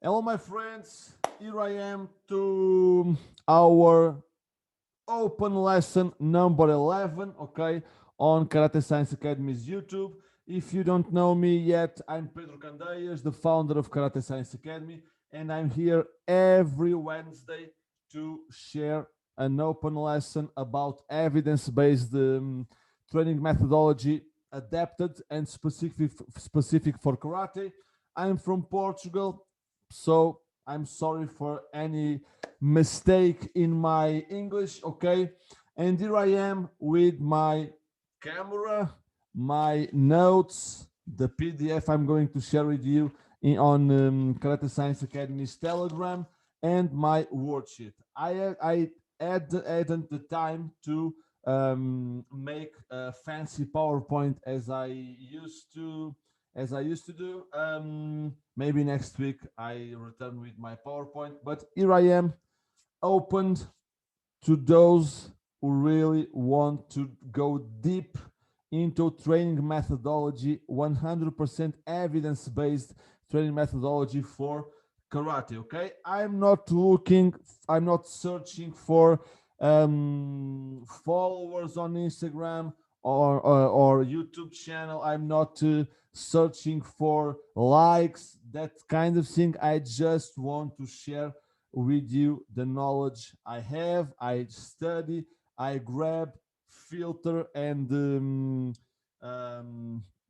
Hello, my friends. Here I am to our open lesson number 11, okay, on Karate Science Academy's YouTube. If you don't know me yet, I'm Pedro Candeias, the founder of Karate Science Academy, and I'm here every Wednesday to share an open lesson about evidence-based training methodology adapted and specific for karate. I'm from Portugal, so I'm sorry for any mistake in my English, okay? And here I am with my camera, my notes, the PDF I'm going to share with you on Karate Science Academy's Telegram, and my worksheet. I added the time to make a fancy PowerPoint as I used to do. Maybe next week I return with my PowerPoint, but here I am, opened to those who really want to go deep into training methodology, 100% evidence-based training methodology for karate. Okay, I'm not searching for followers on Instagram or YouTube channel. I'm not searching for likes, that kind of thing. I just want to share with you the knowledge I have. I study, I grab, filter, and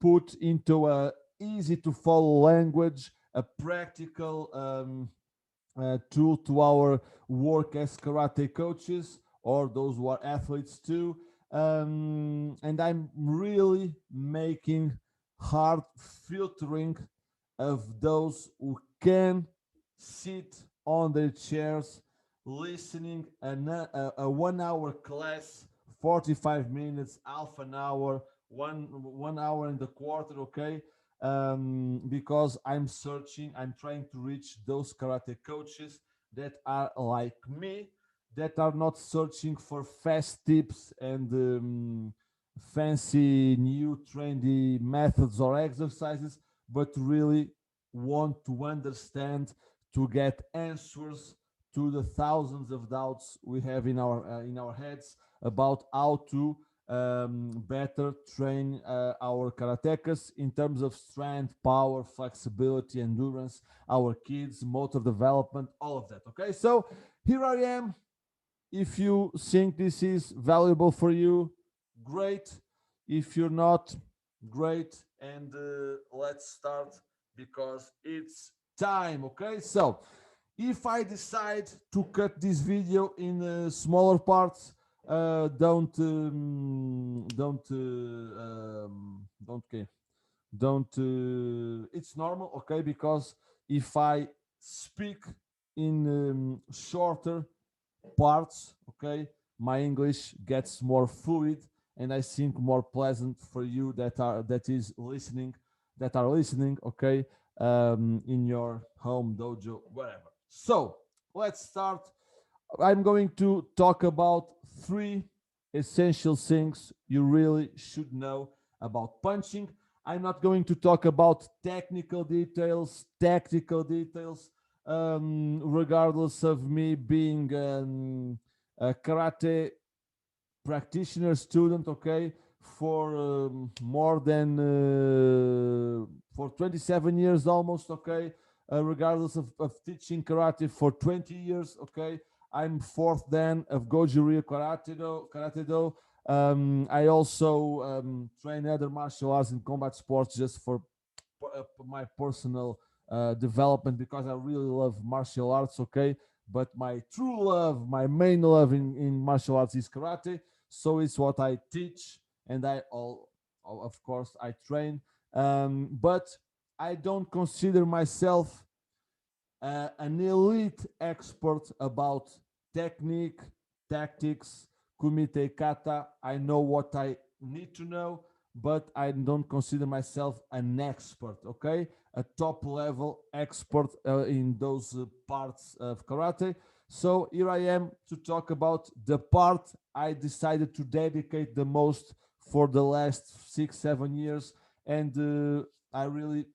put into a easy to follow language, a practical tool to our work as karate coaches or those who are athletes too. And I'm really making hard filtering of those who can sit on their chairs listening a 1 hour class, 45 minutes, half an hour, one hour and a quarter, okay? Because I'm trying to reach those karate coaches that are like me, that are not searching for fast tips and fancy new trendy methods or exercises, but really want to understand, to get answers to the thousands of doubts we have in our heads about how to better train our karatekas in terms of strength, power, flexibility, endurance, our kids, motor development, all of that. Okay, so here I am. If you think this is valuable for you, great. If you're not, great. And let's start because it's time. Okay, so if I decide to cut this video in smaller parts, don't care, don't. It's normal, okay? Because if I speak in shorter parts, okay, my English gets more fluid, and I think more pleasant for you that are listening, okay, in your home dojo, wherever. So let's start. I'm going to talk about three essential things you really should know about punching. I'm not going to talk about technical details, tactical details, regardless of me being a karate practitioner student, okay, for more than for 27 years almost, okay, regardless of teaching karate for 20 years, okay. I'm fourth dan of Goju Ryu Karate Do. I also train other martial arts and combat sports just for my personal development, because I really love martial arts, okay. But my true love, my main love in martial arts is karate. So it's what I teach, and of course, I train. But I don't consider myself an elite expert about technique, tactics, kumite kata. I know what I need to know, but I don't consider myself an expert, okay? A top level expert in those parts of karate. So here I am to talk about the part I decided to dedicate the most for the last 6, 7 years. And I really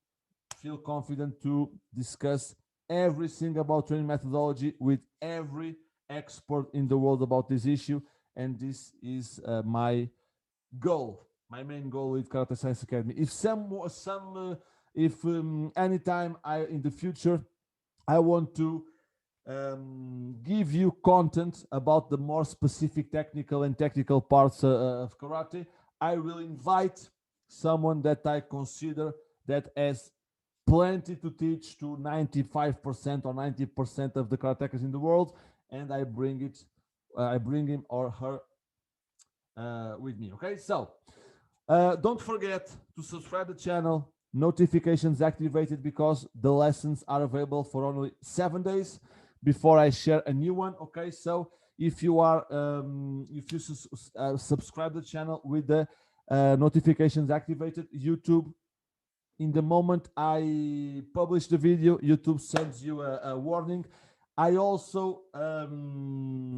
feel confident to discuss everything about training methodology with every expert in the world about this issue. And this is my goal, my main goal with Karate Science Academy. If anytime in the future I want to give you content about the more specific technical and technical parts of karate, I will invite someone that I consider that has plenty to teach to 95% or 90% of the karatekas in the world, and I bring him or her with me. Okay, so don't forget to subscribe the channel, notifications activated, because the lessons are available for only 7 days before I share a new one. Okay, so if you subscribe the channel with the notifications activated, YouTube, in the moment I publish the video, YouTube sends you a warning. I also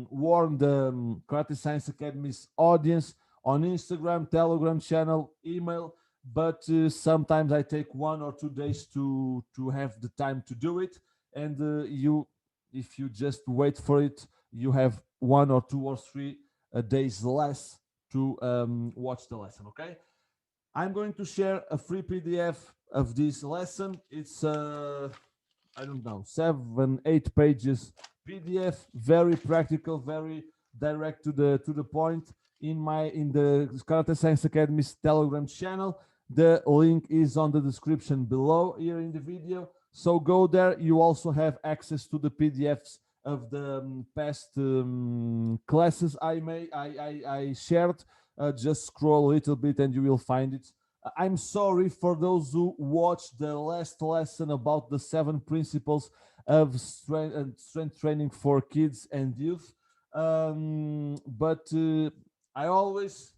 warn the Karate Science Academy's audience on Instagram, Telegram channel, email, but sometimes I take 1 or 2 days to have the time to do it. And if you just wait for it, you have 1 or 2 or 3 days less to watch the lesson. Okay. I'm going to share a free PDF of this lesson. It's I don't know, 7-8 pages PDF, very practical, very direct to the point. In the Karate Science Academy's Telegram channel, the link is on the description below here in the video. So go there. You also have access to the PDFs of the past classes I shared. Just scroll a little bit and you will find it. I'm sorry for those who watched the last lesson about the 7 principles of strength training for kids and youth. But I always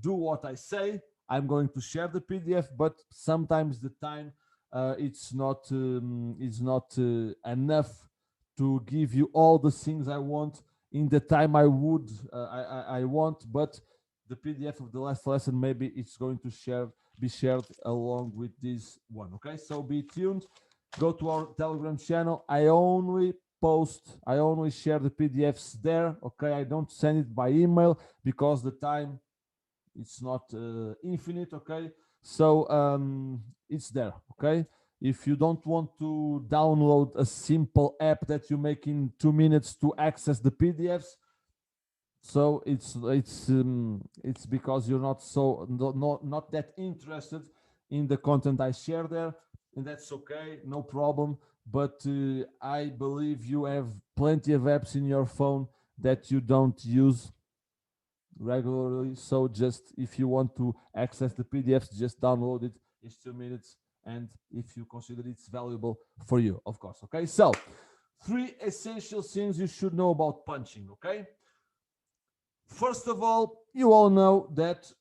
do what I say. I'm going to share the PDF, but sometimes the time it's not enough to give you all the things I want in the time I want. But the PDF of the last lesson, maybe it's going to be shared along with this one. Okay, so be tuned. Go to our Telegram channel. I only share the PDFs there. Okay, I don't send it by email because the time it's not infinite. Okay, so it's there. Okay, if you don't want to download a simple app that you make in 2 minutes to access the PDFs, so it's because you're not that interested in the content I share there, and that's okay, no problem. But I believe you have plenty of apps in your phone that you don't use regularly. So just if you want to access the PDFs, just download it. It's 2 minutes, and if you consider it's valuable for you, of course. Okay, so 3 essential things you should know about punching. Okay, first of all, you all know that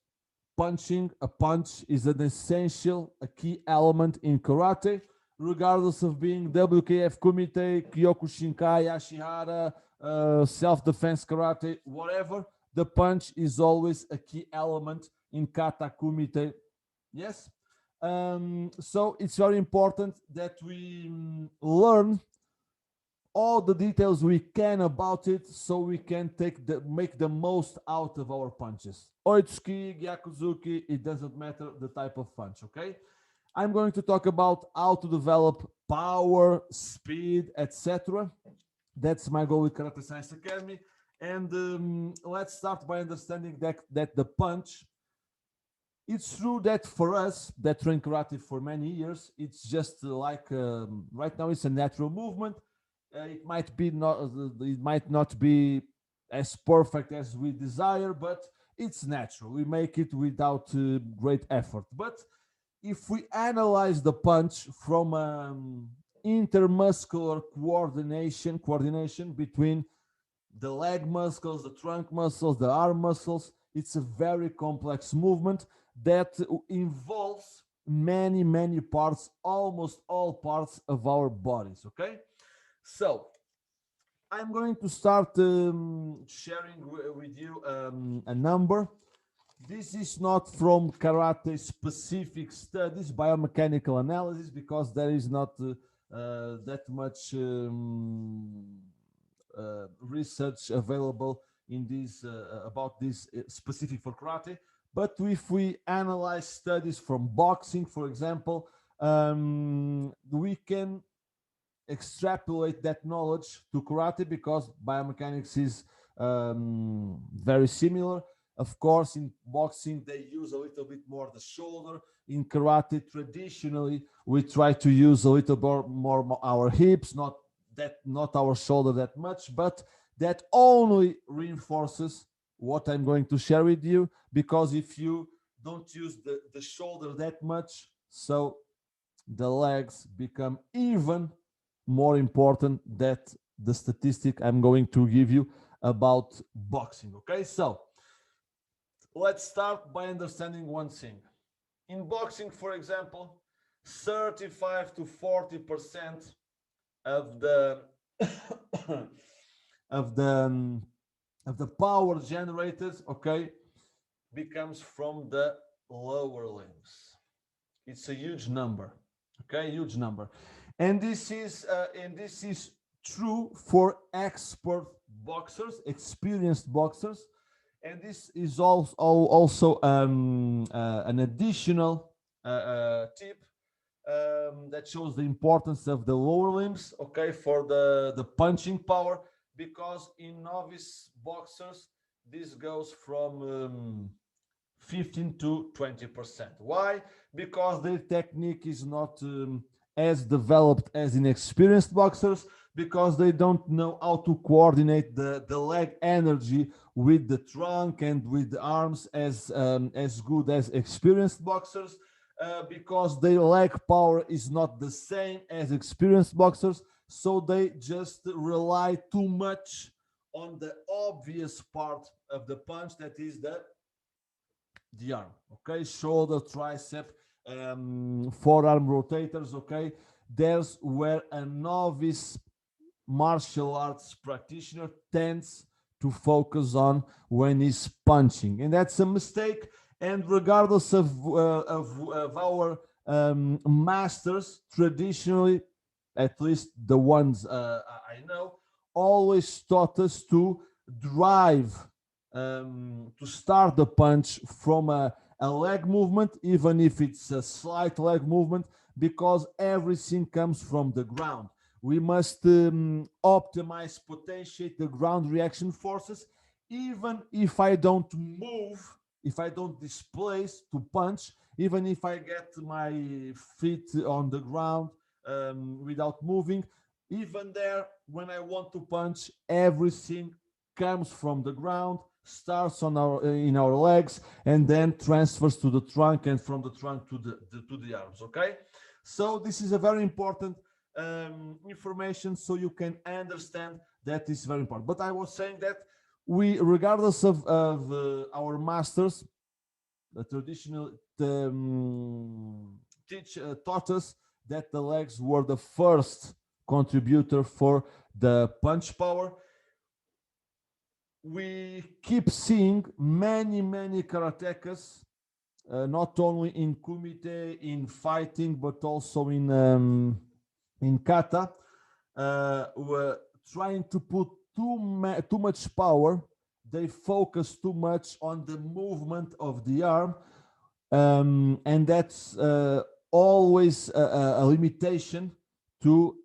a punch is an essential, a key element in karate, regardless of being WKF Kumite, Kyokushinkai, Ashihara, self-defense karate, whatever. The punch is always a key element in kata kumite. Yes. So it's very important that we learn all the details we can about it, so we can make the most out of our punches. Oitsuki, Gyakuzuki, it doesn't matter the type of punch. Okay. I'm going to talk about how to develop power, speed, etc. That's my goal with Karate Science Academy. And let's start by understanding that the punch, it's true that for us that train karate for many years, it's just like right now it's a natural movement. It might not be as perfect as we desire, but it's natural. We make it without great effort. But if we analyze the punch from intermuscular coordination between the leg muscles, the trunk muscles, the arm muscles, it's a very complex movement that involves many parts, almost all parts of our bodies. Okay, so I'm going to start sharing with you a number. This is not from karate specific studies, biomechanical analysis, because there is not that much research available in this about this specific for karate. But if we analyze studies from boxing, for example, we can extrapolate that knowledge to karate because biomechanics is very similar. Of course, in boxing, they use a little bit more the shoulder. In karate, traditionally, we try to use a little more our hips, not our shoulder that much, but that only reinforces what I'm going to share with you, because if you don't use the shoulder that much, so the legs become even more important. That the statistic I'm going to give you about boxing. Okay, so let's start by understanding one thing. In boxing, for example, 35 to 40% of the of the of the power generated, okay, becomes from the lower limbs. It's a huge number, okay, huge number, and this is true for expert boxers, experienced boxers, and this is also an additional tip that shows the importance of the lower limbs, okay, for the punching power, because in novice boxers this goes from 15 to 20%. Why? Because their technique is not as developed as in experienced boxers, because they don't know how to coordinate the leg energy with the trunk and with the arms as good as experienced boxers, because their leg power is not the same as experienced boxers, so they just rely too much on the obvious part of the punch, that is the arm, okay, shoulder, tricep, forearm rotators, okay. There's where a novice martial arts practitioner tends to focus on when he's punching, and that's a mistake. And regardless of our masters, traditionally, at least the ones I know, always taught us to drive, to start the punch from a leg movement, even if it's a slight leg movement, because everything comes from the ground. We must optimize, potentiate the ground reaction forces, even if I don't move, if I don't displace to punch, even if I get my feet on the ground without moving, even there, when I want to punch, everything comes from the ground, starts on our in our legs, and then transfers to the trunk, and from the trunk to the arms. Okay, so this is a very important information, so you can understand that is very important. But I was saying that we, regardless of our masters, the traditional taught us that the legs were the first contributor for the punch power. We keep seeing many karatekas, not only in kumite, in fighting, but also in kata, were trying to put too much power. They focus too much on the movement of the arm, and that's always a limitation to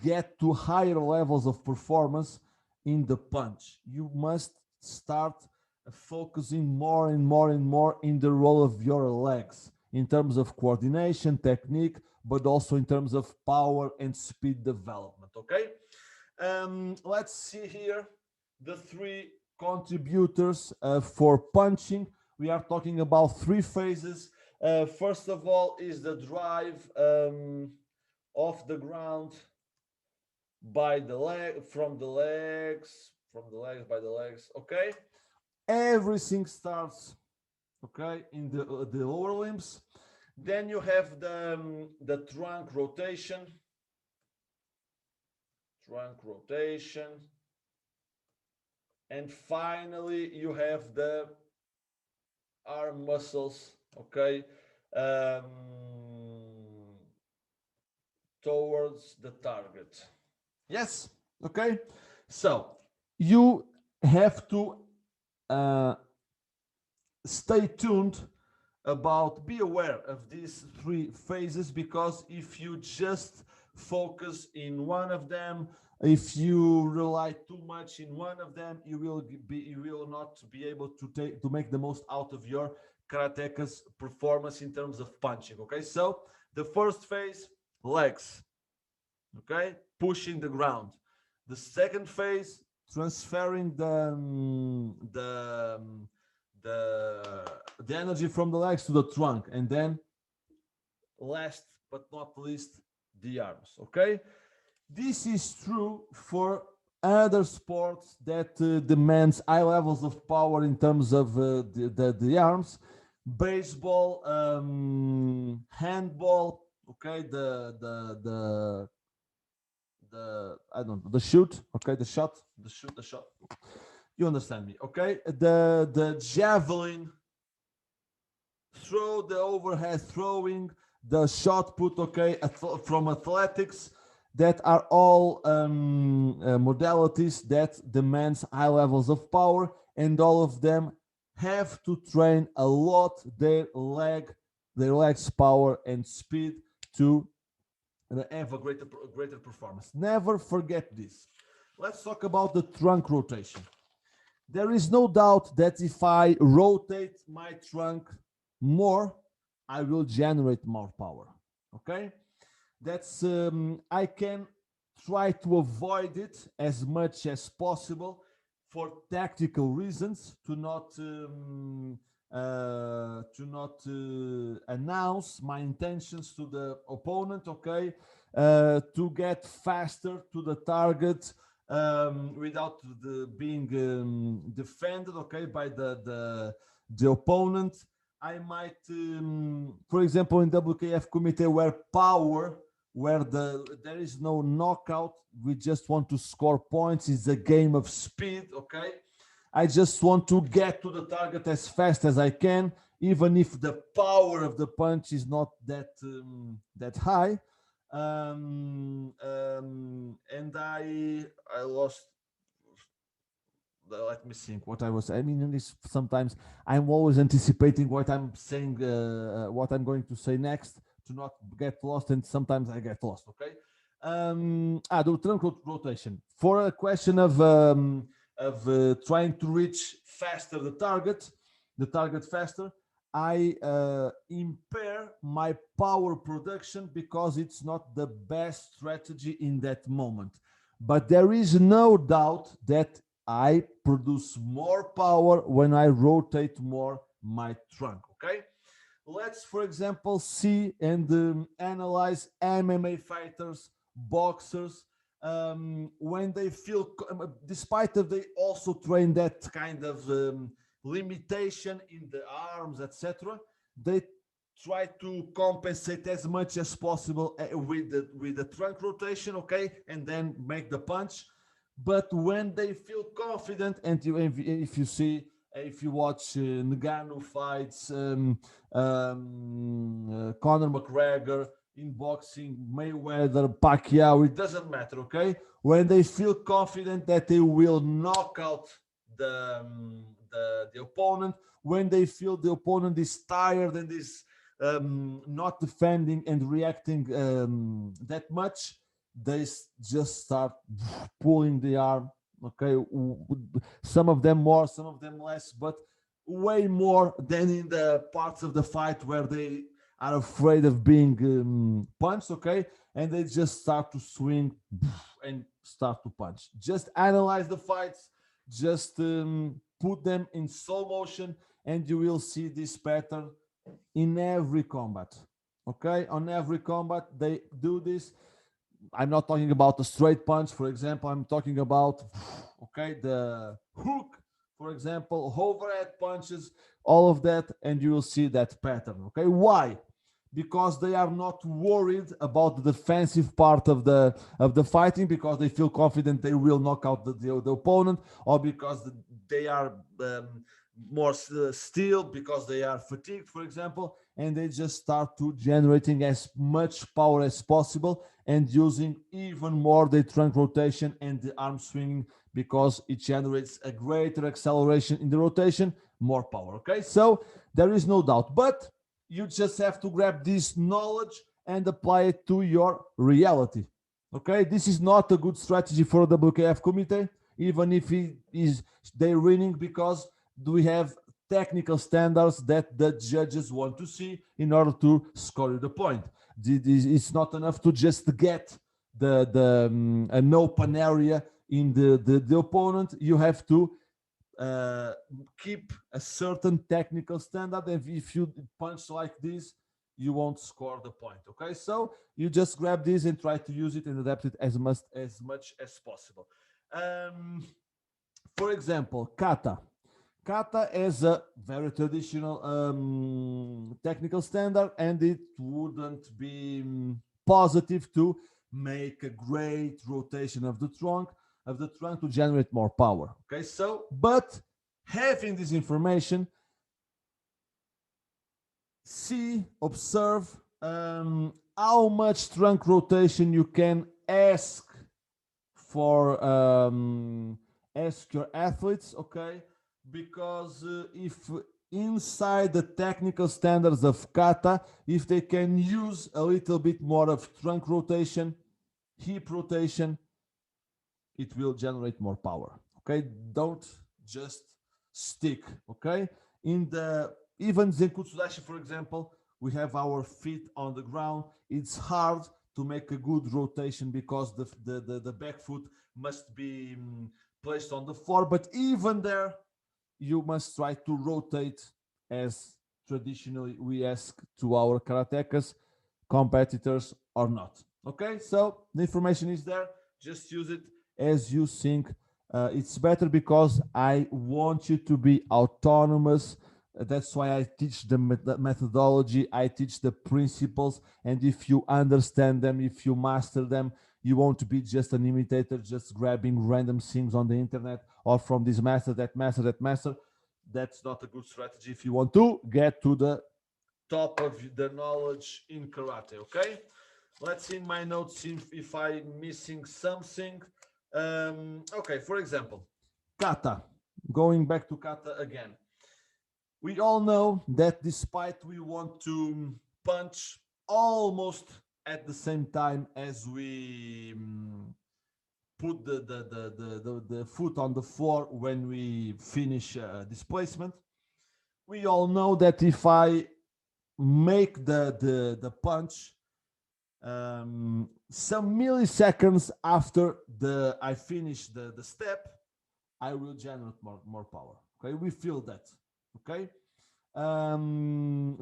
get to higher levels of performance in the punch. You must start focusing more and more in the role of your legs in terms of coordination, technique, but also in terms of power and speed development. Okay, let's see here the three contributors for punching. We are talking about three phases. First of all is the drive off the ground by the leg, from the legs, by the legs. Okay, everything starts, okay, in the lower limbs. Then you have the trunk rotation, and finally you have the arm muscles, okay, um, towards the target. Yes, okay. So you have to uh, stay tuned about, be aware of these three phases, because if you just focus in one of them, if you rely too much in one of them, you will not be able to make the most out of your karateka's performance in terms of punching. Okay, so the first phase, legs, okay, pushing the ground. The second phase, transferring the energy from the legs to the trunk, and then last but not least, the arms. Okay, this is true for other sports that demands high levels of power in terms of the arms. Baseball, handball, okay, the I don't know, the shoot, okay, the shot, the shot. You understand me, okay? The javelin throw, the overhead throwing, the shot put, okay, from athletics, that are all modalities that demands high levels of power, and all of them have to train a lot their legs power and speed to have a greater performance. Never forget this. Let's talk about the trunk rotation. There is no doubt that if I rotate my trunk more, I will generate more power. Okay, that's I can try to avoid it as much as possible for tactical reasons, to not announce my intentions to the opponent. Okay, to get faster to the target without being defended, okay, by the opponent. I might, for example, in WKF committee, where there is no knockout, we just want to score points. It's a game of speed, okay. I just want to get to the target as fast as I can, even if the power of the punch is not that high. And I lost. Let me think what I was. I mean, this sometimes I'm always anticipating what I'm saying, what I'm going to say next, to not get lost, and sometimes I get lost. Okay. The trunk rotation, for a question of trying to reach faster the target faster. I impair my power production because it's not the best strategy in that moment. But there is no doubt that I produce more power when I rotate more my trunk. Okay, let's, for example, see and analyze MMA fighters, boxers, when they feel, despite of they also train that kind of limitation in the arms, etc. They try to compensate as much as possible with the trunk rotation, okay, and then make the punch. But when they feel confident, and if you see, if you watch Ngannou fights, Conor McGregor in boxing, Mayweather, Pacquiao, it doesn't matter, okay? When they feel confident that they will knock out the opponent, when they feel the opponent is tired and is not defending and reacting that much, they just start pulling the arm. Okay, some of them more, some of them less, but way more than in the parts of the fight where they are afraid of being punched. Okay, and they just start to swing and start to punch. Just analyze the fights, just put them in slow motion, and you will see this pattern in every combat. Okay, on every combat they do this. I'm not talking about a straight punch, for example. I'm talking about, okay, the hook, for example, overhead punches, all of that, and you will see that pattern. Okay, why? Because they are not worried about the defensive part of the fighting, because they feel confident they will knock out the opponent, or because they are more still because they are fatigued, for example, and they just start to generating as much power as possible and using even more the trunk rotation and the arm swinging because it generates a greater acceleration in the rotation, more power. Okay, so there is no doubt, but you just have to grab this knowledge and apply it to your reality. Okay, this is not a good strategy for the WKF committee, even if it is they're winning, because we have technical standards that the judges want to see in order to score the point. It's not enough to just get an open area in the opponent. You have to uh, keep a certain technical standard, and if you punch like this, you won't score the point. Okay, so you just grab this and try to use it and adapt it as much as possible. um, for example, kata. Kata is a very traditional technical standard, and it wouldn't be positive to make a great rotation of the trunk to generate more power. Okay, so but having this information, see, observe how much trunk rotation you can for ask your athletes. Okay, because if inside the technical standards of kata, if they can use a little bit more of trunk rotation, hip rotation, it will generate more power. Okay, don't just stick. Okay, in the even zenkutsudashi, for example, we have our feet on the ground. It's hard to make a good rotation because the back foot must be placed on the floor, but even there you must try to rotate as traditionally we ask to our karatekas, competitors or not. Okay, so the information is there. Just use it as you think it's better, because I want you to be autonomous. That's why I teach the methodology, I teach the principles, and if you understand them, if you master them, you won't be just an imitator, just grabbing random things on the internet or from this master, that master, that master. That's not a good strategy if you want to get to the top of the knowledge in karate. Okay, let's see in my notes if I'm missing something. Okay, for example, kata. Going back to kata again, we all know that despite we want to punch almost at the same time as we put the foot on the floor when we finish displacement, we all know that if I make the punch some milliseconds after the I finish the step, I will generate more power. Okay, we feel that. Okay,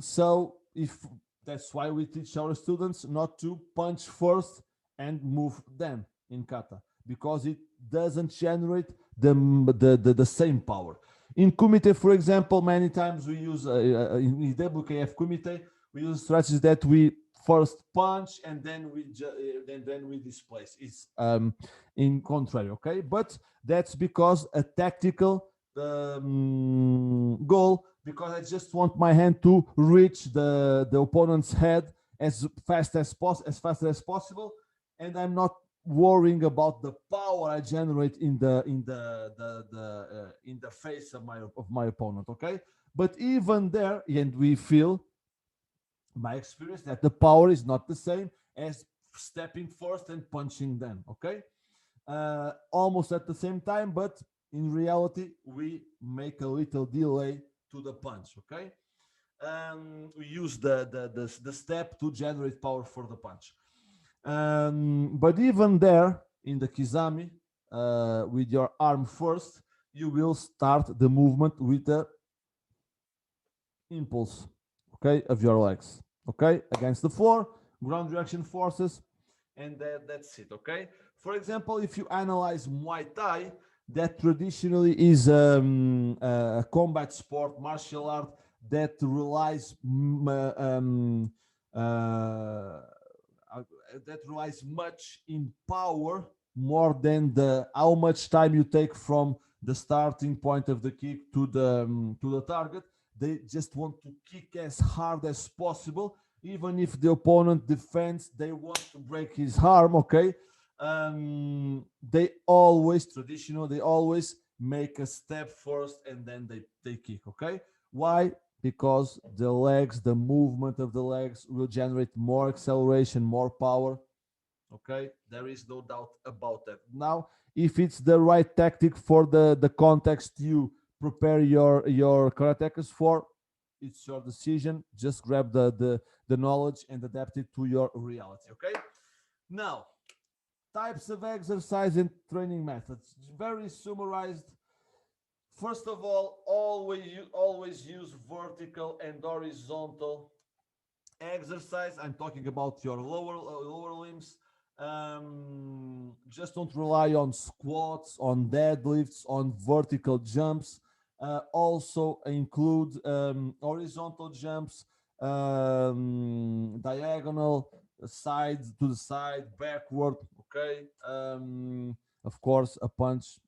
so if that's why we teach our students not to punch first and move them in kata, because it doesn't generate the same power. In kumite, for example, many times we use in WKF kumite, we use strategies that we first punch and then we displace. It's in contrary. Okay, but that's because a tactical goal, because I just want my hand to reach the opponent's head as fast as possible, and I'm not worrying about the power I generate in the face of my opponent. Okay, but even there, and we feel, my experience, that the power is not the same as stepping first and punching them. Okay, almost at the same time, but in reality we make a little delay to the punch. Okay, we use the step to generate power for the punch. But even there, in the kizami, with your arm first, you will start the movement with the impulse, okay, of your legs. Okay, against the floor, ground reaction forces, and that's it. Okay, for example, if you analyze Muay Thai, that traditionally is a combat sport, martial art that relies that relies much in power, more than the how much time you take from the starting point of the kick to the target. They just want to kick as hard as possible, even if the opponent defends. They want to break his arm. Okay, they always traditional. They always make a step first and then they kick. Okay, why? Because the legs, the movement of the legs will generate more acceleration, more power. Okay, there is no doubt about that. Now, if it's the right tactic for the context you prepare your karatekas for, it's your decision. Just grab the knowledge and adapt it to your reality. Okay, now, types of exercise and training methods, very summarized. First of all, always use vertical and horizontal exercise. I'm talking about your lower limbs. Just don't rely on squats, on deadlifts, on vertical jumps. Also include horizontal jumps, diagonal, side to the side, backward. Okay. Of course, a punch,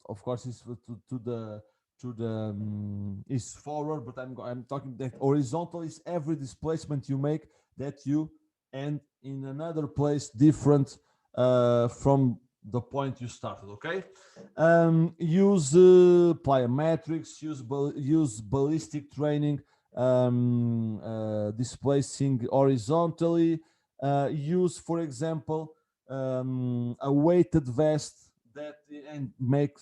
of course, is to the is forward, but I'm talking that horizontal is every displacement you make that you end in another place different from the point you started. Okay, use plyometrics, use ballistic training, displacing horizontally. Use, for example, a weighted vest that and make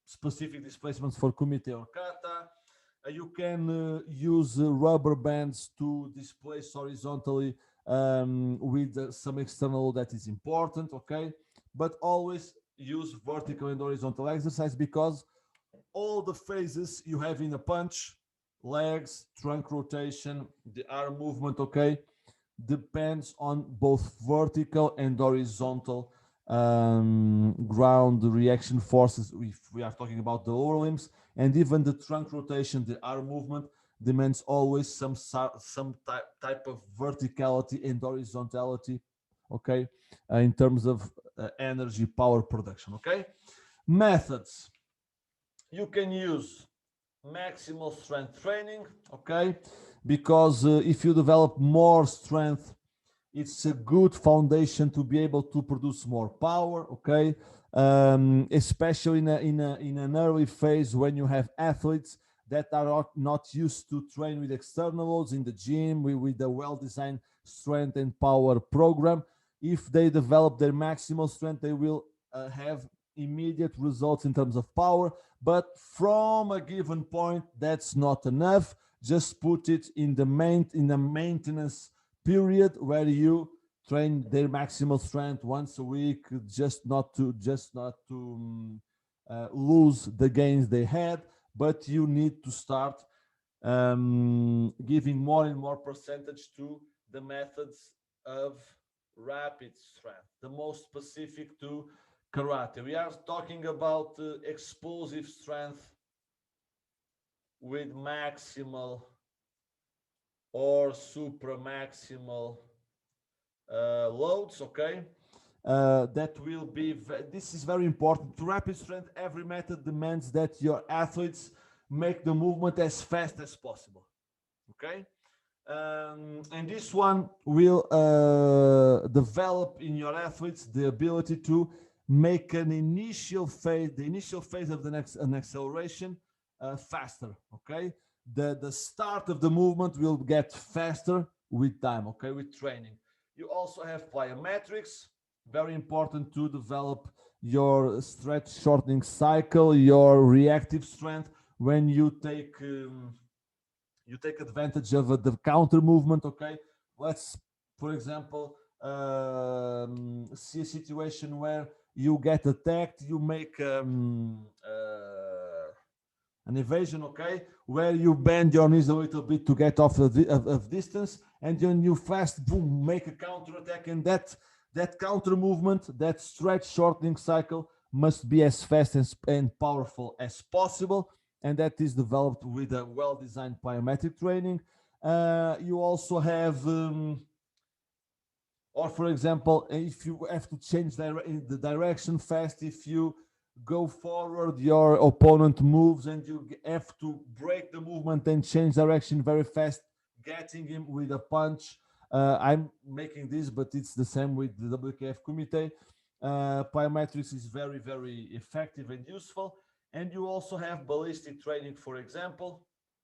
specific displacements for kumite or kata. You can use rubber bands to displace horizontally with some external that is important. Okay, but always use vertical and horizontal exercise, because all the phases you have in a punch, legs, trunk rotation, the arm movement, okay, depends on both vertical and horizontal ground reaction forces. If we are talking about the lower limbs, and even the trunk rotation, the arm movement demands always some type of verticality and horizontality. Okay, in terms of energy power production. Okay, methods you can use maximal strength training. Okay, because if you develop more strength, it's a good foundation to be able to produce more power. Okay, especially in an early phase when you have athletes that are not used to train with external loads in the gym with a well-designed strength and power program. If they develop their maximal strength, they will have immediate results in terms of power, but from a given point that's not enough. Just put it in the maintenance period where you train their maximal strength once a week, just not to lose the gains they had, but you need to start giving more and more percentage to the methods of rapid strength, the most specific to karate. We are talking about explosive strength with maximal or supramaximal loads. Okay, that will be this is very important. To rapid strength, every method demands that your athletes make the movement as fast as possible. Okay, and this one will develop in your athletes the ability to make the initial phase of the next an acceleration faster. Okay, the start of the movement will get faster with time. Okay, with training. You also have plyometrics, very important to develop your stretch shortening cycle, your reactive strength when you take advantage of the counter movement. Okay, let's, for example, see a situation where you get attacked, you make an evasion. Okay, where you bend your knees a little bit to get off of distance, and then you fast boom make a counter attack, and that counter movement, that stretch shortening cycle must be as fast and powerful as possible, and that is developed with a well-designed plyometric training. You also have, or for example, if you have to change the direction fast, if you go forward, your opponent moves, and you have to break the movement and change direction very fast, getting him with a punch. I'm making this, but it's the same with the WKF Kumite. Plyometrics is very, very effective and useful. And you also have ballistic training, for example,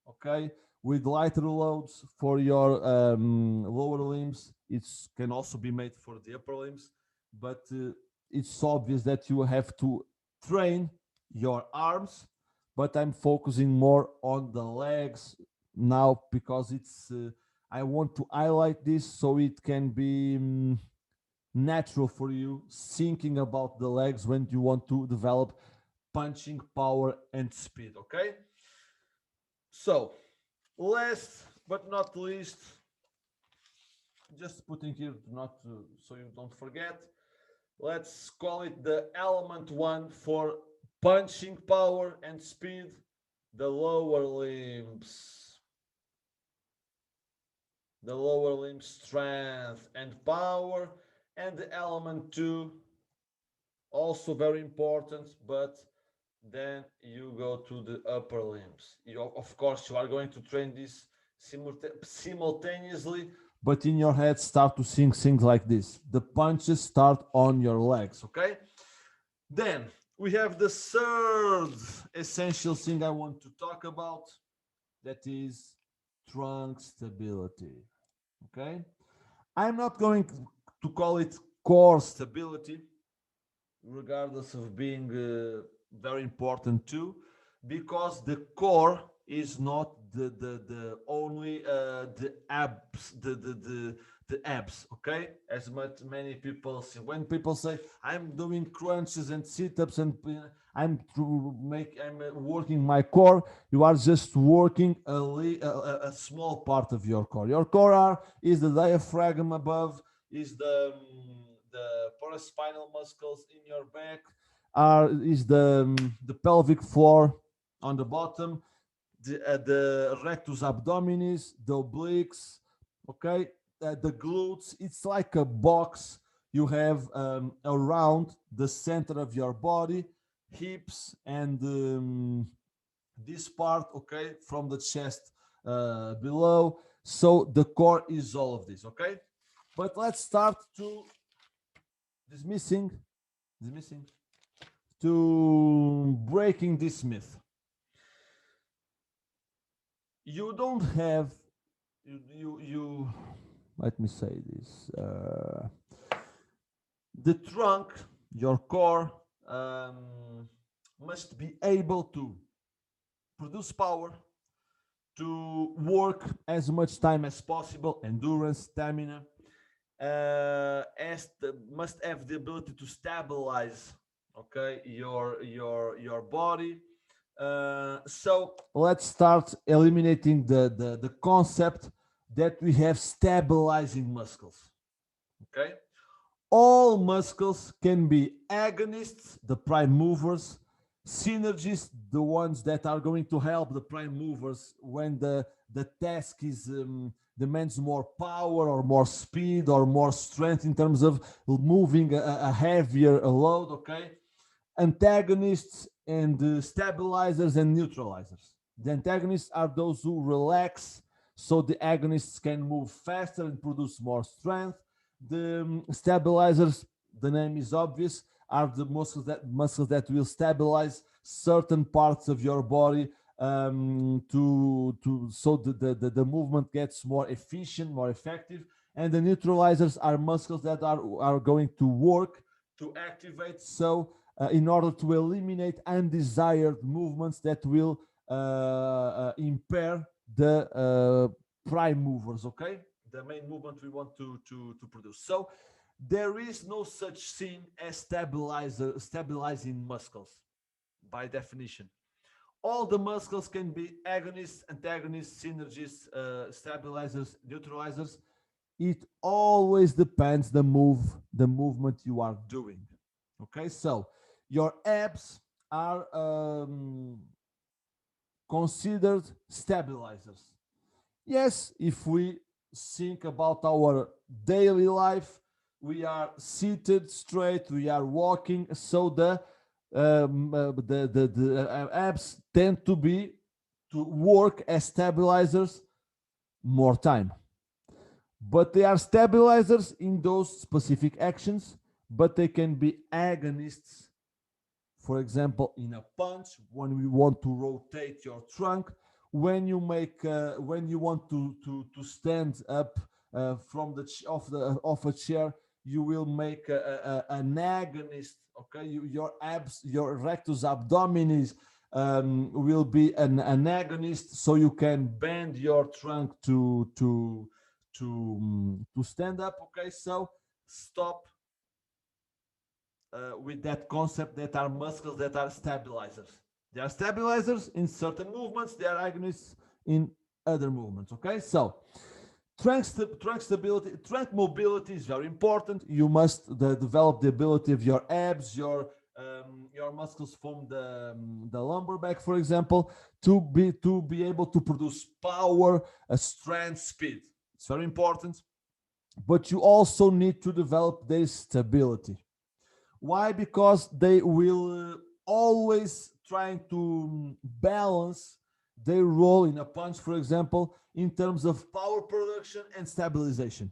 okay, with lighter loads for your lower limbs. It can also be made for the upper limbs, but it's obvious that you have to train your arms, but I'm focusing more on the legs now because it's I want to highlight this so it can be natural for you thinking about the legs when you want to develop punching power and speed. Okay, so last but not least, just putting here not to, so you don't forget, let's call it the element one for punching power and speed, the lower limbs. The lower limb strength and power. And the element two, also very important, but then you go to the upper limbs. Of course, you are going to train this simultaneously, but in your head start to think things like this. The punches start on your legs, okay? Then we have the third essential thing I want to talk about, that is trunk stability, okay? I'm not going to call it core stability, regardless of being very important too, because the core is not the only the abs, the abs, okay? As much many people see, when people say I'm doing crunches and sit-ups and I'm working my core, you are just working a small part of your core. Your core is the diaphragm above, is the paraspinal muscles in your back, is the pelvic floor on the bottom, the rectus abdominis, the obliques, okay, the glutes. It's like a box you have around the center of your body, hips, and this part, okay, from the chest below. So the core is all of this, okay? But let's start to dismissing to breaking this myth. You don't have you let me say this, the trunk, your core, must be able to produce power, to work as much time as possible, endurance, stamina, must have the ability to stabilize, okay, your body. So let's start eliminating the concept that we have stabilizing muscles, okay? All muscles can be agonists, the prime movers, synergists, the ones that are going to help the prime movers when the task is demands more power or more speed or more strength in terms of moving a heavier load, okay? Antagonists and stabilizers and neutralizers. The antagonists are those who relax so the agonists can move faster and produce more strength. The stabilizers, the name is obvious, are the muscles that will stabilize certain parts of your body, so the movement gets more efficient, more effective. And the neutralizers are muscles that are going to work to activate, so in order to eliminate undesired movements that will impair the prime movers, okay? The main movement we want to produce. So there is no such thing as stabilizing muscles by definition. All the muscles can be agonists, antagonists, synergists, stabilizers, neutralizers. It always depends the movement you are doing. Okay, so your abs are considered stabilizers. Yes, if we think about our daily life, we are seated straight, we are walking, so the the abs tend to work as stabilizers more time, but they are stabilizers in those specific actions, but they can be agonists. For example, in a punch, when we want to rotate your trunk, when you want to stand up from off a chair, you will make an agonist. Okay, your abs, your rectus abdominis will be an agonist, so you can bend your trunk to stand up. Okay, so stop with that concept that are muscles that are stabilizers. They are stabilizers in certain movements, they are agonists in other movements. Okay, so trunk stability, trunk mobility is very important. You must develop the ability of your abs, your muscles from the lumbar back, for example, to be able to produce power, strength, speed. It's very important. But you also need to develop their stability. Why? Because they will always trying to balance their role in a punch, for example, in terms of power production and stabilization.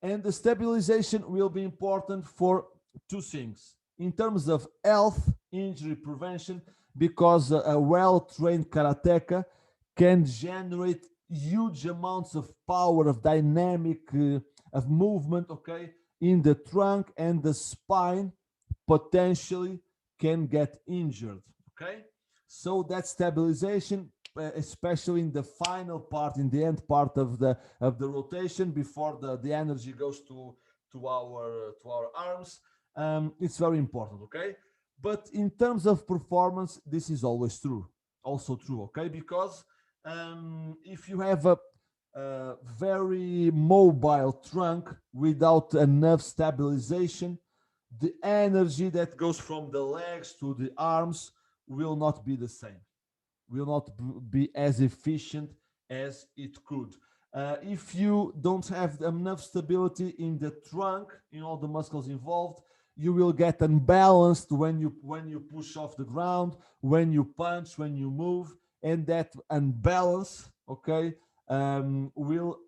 And the stabilization will be important for two things. In terms of health, injury prevention, because a well-trained karateka can generate huge amounts of power, of dynamic, of movement, okay, in the trunk and the spine, potentially can get injured. Okay, so that stabilization, especially in the final part, in the end part of the rotation, before the energy goes to our arms, it's very important. Okay, but in terms of performance, this is always true, also true. Okay, because if you have a very mobile trunk without enough stabilization, the energy that goes from the legs to the arms will not be the same, will not be as efficient as it could. If you don't have enough stability in the trunk, in all the muscles involved, you will get unbalanced when you push off the ground, when you punch, when you move, and that unbalance, okay, will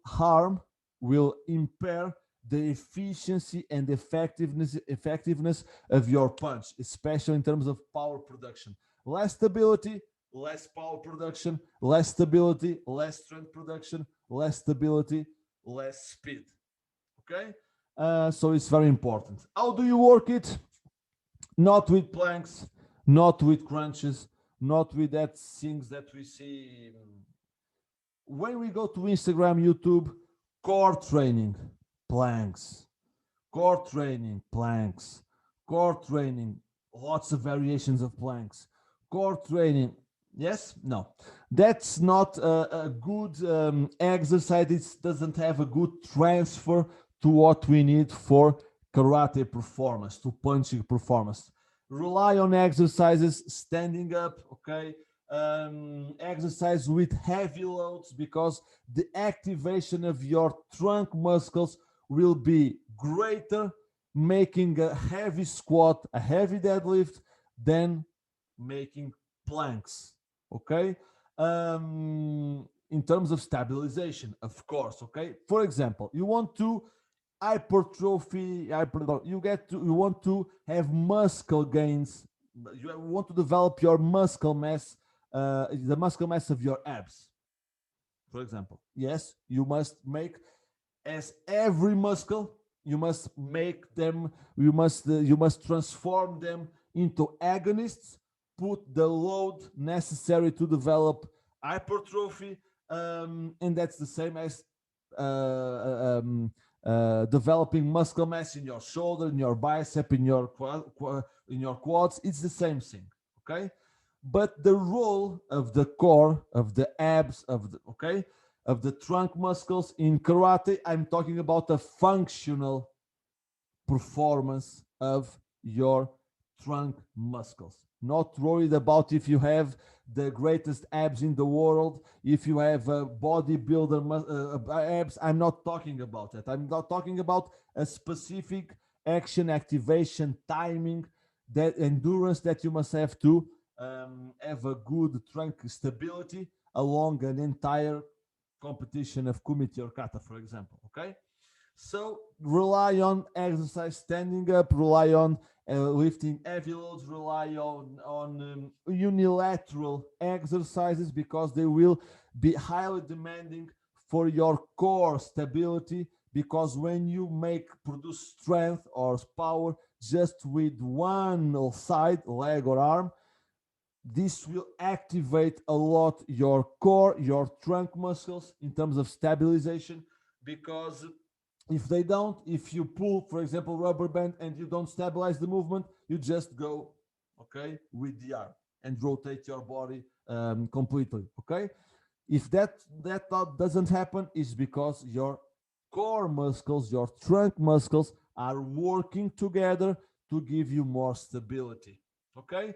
impair the efficiency and effectiveness of your punch, especially in terms of power production. Less stability, less power production, less stability, less strength production, less stability, less speed. Okay, so it's very important. How do you work it? Not with planks, not with crunches, not with that things that we see when we go to Instagram, YouTube. Core training, planks, core training, planks, core training, lots of variations of planks, core training. Yes, no, that's not a good exercise. It doesn't have a good transfer to what we need for karate performance, to punching performance. Rely on exercises standing up, okay, exercise with heavy loads, because the activation of your trunk muscles will be greater making a heavy squat, a heavy deadlift, than making planks. Okay, in terms of stabilization, of course. Okay, for example, you want to you want to have muscle gains, you want to develop your muscle mass, the muscle mass of your abs, for example. Yes, you must make, as every muscle, you must make them, you must transform them into agonists, put the load necessary to develop hypertrophy, and that's the same as developing muscle mass in your shoulder, in your bicep, in your quads. It's the same thing. Okay, but the role of the core, of the abs, of the trunk muscles in karate, I'm talking about the functional performance of your trunk muscles. Not worried about if you have the greatest abs in the world, if you have a bodybuilder abs. I'm not talking about that. I'm not talking about a specific action, activation, timing that endurance that you must have to have a good trunk stability along an entire competition of kumite or kata, for example. Okay, so rely on exercise standing up, rely on lifting heavy loads, rely on unilateral exercises because they will be highly demanding for your core stability. Because when you produce strength or power just with one side, leg or arm, this will activate a lot your core, your trunk muscles in terms of stabilization. Because if they don't, if you pull, for example, rubber band and you don't stabilize the movement, you just go, okay, with the arm and rotate your body completely. Okay, if that doesn't happen, it's because your core muscles, your trunk muscles are working together to give you more stability. Okay,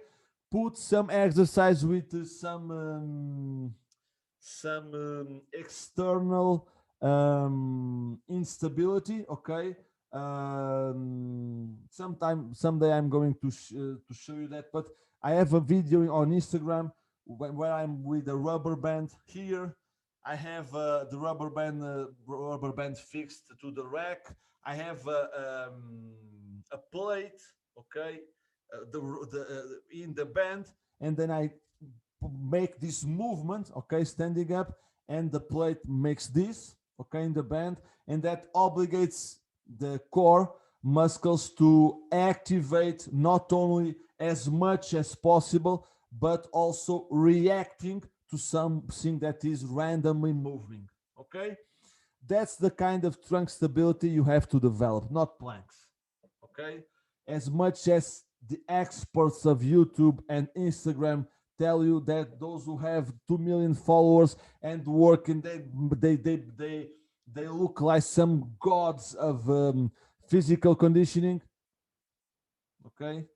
put some exercise with some external instability. Okay, someday I'm going to show you that, but I have a video on Instagram where I'm with a rubber band here. I have the rubber band fixed to the rack. I have a plate, okay, in the band, and then I make this movement, okay, standing up, and the plate makes this, okay, in the band, and that obligates the core muscles to activate not only as much as possible, but also reacting to something that is randomly moving. Okay, that's the kind of trunk stability you have to develop, not planks. Okay, as much as the experts of YouTube and Instagram tell you that those who have 2 million followers and work and they look like some gods of physical conditioning. Okay,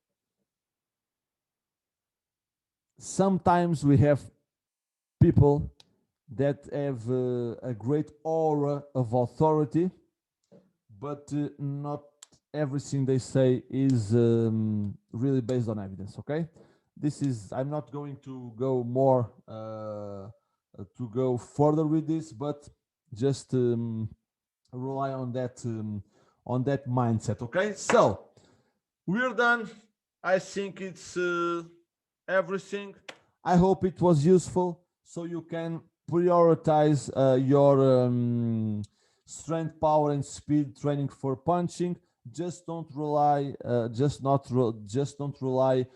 sometimes we have people that have a great aura of authority, but not everything they say is really based on evidence. Okay, this is, I'm not going to go more to go further with this, but just rely on that mindset. Okay, so we're done. I think it's everything. I hope it was useful so you can prioritize your strength, power, and speed training for punching. Just don't rely, just don't rely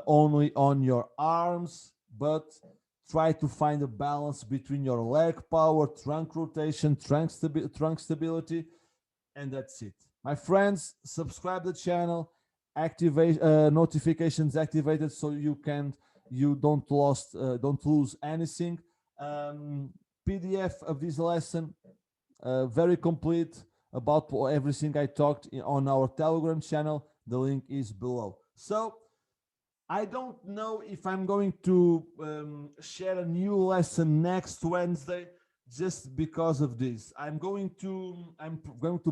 only on your arms, but try to find a balance between your leg power, trunk rotation, trunk stability, and that's it. My friends, subscribe the channel, activate notifications activated so you don't lose anything. PDF of this lesson, very complete about everything I talked on our Telegram channel. The link is below. So I don't know if I'm going to share a new lesson next Wednesday, just because of this. I'm going to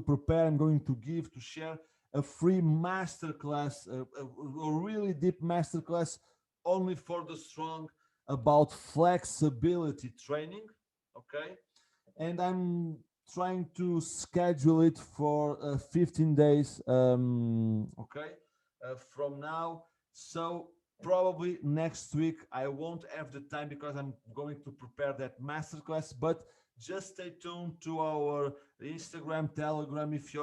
prepare. I'm going to share a free masterclass, a really deep masterclass, only for the strong, about flexibility training. Okay, and I'm trying to schedule it for 15 days. Okay, from now. So probably next week I won't have the time because I'm going to prepare that masterclass. But just stay tuned to our Instagram, Telegram. If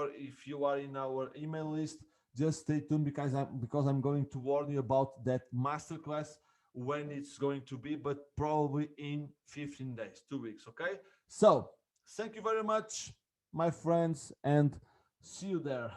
you are in our email list, just stay tuned because I'm going to warn you about that masterclass when it's going to be, but probably in 15 days, 2 weeks. Okay. So thank you very much, my friends, and see you there.